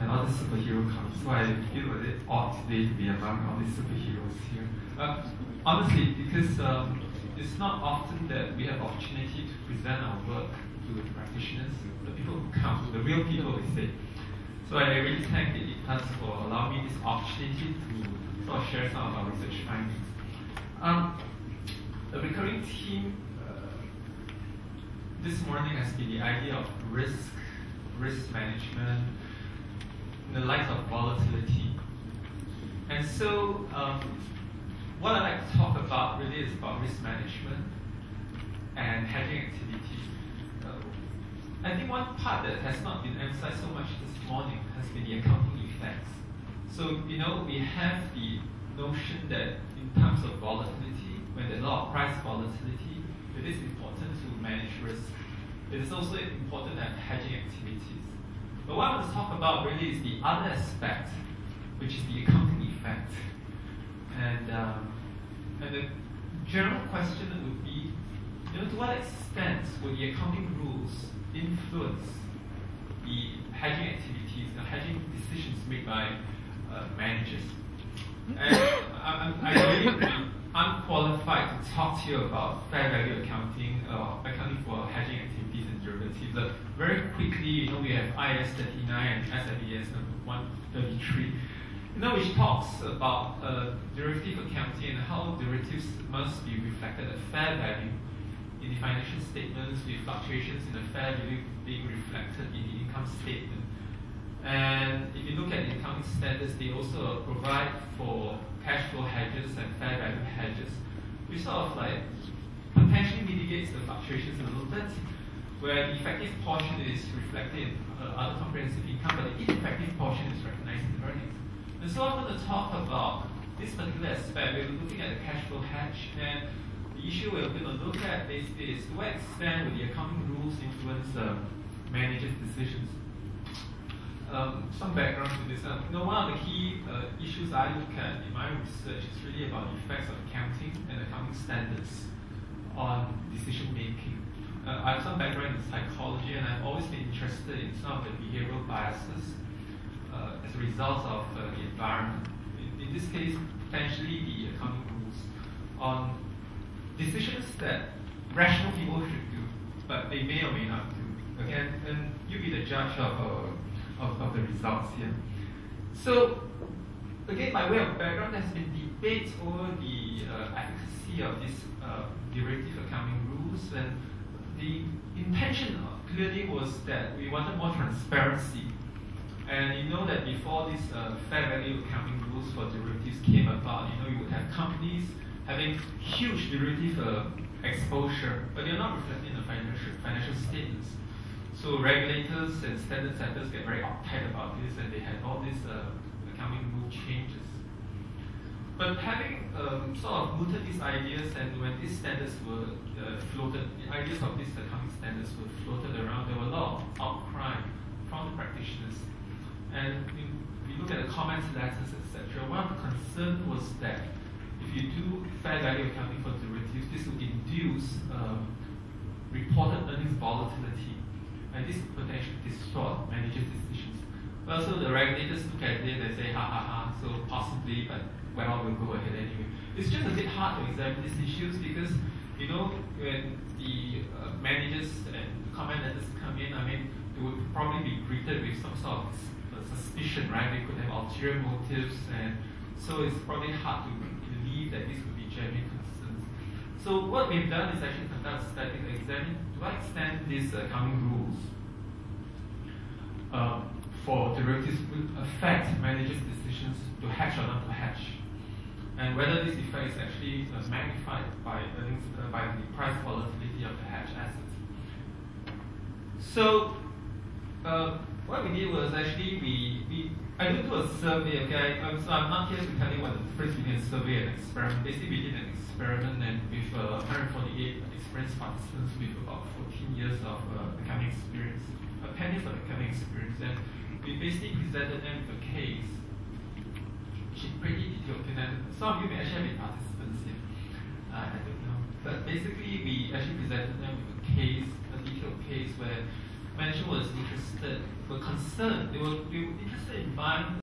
and all the superhero comes. So I feel a bit odd today to be among all these superheroes here. Honestly, because it's not often that we have opportunity to present our work to the practitioners, the people who come, the real people, we say. So I really thank the IPAS for allowing me this opportunity to sort of share some of our research findings. The recurring theme this morning has been the idea of risk management in the light of volatility. And so what I'd like to talk about really is about risk management and hedging activities. I think one part that has not been emphasized so much this morning has been the accounting effects. So, we have the notion that in terms of volatility, when there's a lot of price volatility, it is important to manage risk. It is also important to have hedging activities. But what I want to talk about really is the other aspect, which is the accounting effect. And the general question would be, to what extent will the accounting rules influence the hedging activities, the hedging decisions made by managers? And I really would be unqualified to talk to you about fair value accounting or accounting for hedging activities and derivatives. But very quickly, we have IAS 39 and SFES number 133, which talks about derivative accounting and how derivatives must be reflected at fair value in the financial statements, with fluctuations in the fair value being reflected in the income statement. And if you look at the accounting standards, they also provide for cash flow hedges and fair value hedges, which sort of like potentially mitigates the fluctuations a little bit, where the effective portion is reflected in other comprehensive income, but the ineffective portion is recognized in earnings. And so I'm going to talk about this particular aspect. We're looking at the cash flow hedge, and the issue we're going to look at basically is to what extent will the accounting rules influence managers' decisions. Some background to this. One of the key issues I look at in my research is really about the effects of accounting and accounting standards on decision making. I have some background in psychology, and I've always been interested in some of the behavioral biases as a result of the environment. In this case, potentially the accounting rules on decisions that rational people should do, but they may or may not do. Again, and you be the judge of the results here. So, again, by way of background, there's been debate over the efficacy of these derivative accounting rules, and the intention clearly was that we wanted more transparency. And you know that before these fair value accounting rules for derivatives came about, you would have companies having huge derivative exposure, but they're not reflected in the financial statements. So regulators and standard setters get very uptight about this, and they had all these accounting rule changes. But having sort of mooted these ideas, and when these standards were floated, the ideas of these accounting standards were floated around, there were a lot of outcry from the practitioners. And if you look at the comments letters, etc., one of the concerns was that if you do fair value accounting for derivatives, this would induce reported earnings volatility, and this could potentially distort managers' decisions. Well, so the regulators look at it and say, so possibly, but well, we'll go ahead anyway. It's just a bit hard to examine these issues because, when the managers and comment letters come in, they would probably be greeted with some sort of suspicion, right? They could have ulterior motives, and so it's probably hard to believe that this would be genuine concerns. So what we've done is actually conduct a study to examine to what extent these accounting rules for derivatives will affect managers' decisions to hedge or not to hedge, and whether this effect is actually magnified by earnings, by the price volatility of the hedge assets. So what we did was actually I did do a survey, okay? So I'm not here to tell you what the difference between a survey and an experiment. Basically, we did an experiment and with 148 experienced participants with about 14 years of accounting experience, 10 years of accounting experience, and we basically presented them with a case, which is pretty detailed. And some of you may actually be participants here. I don't know. But basically, we actually presented them with a case, a detailed case where manager was interested, were concerned. They were interested in buying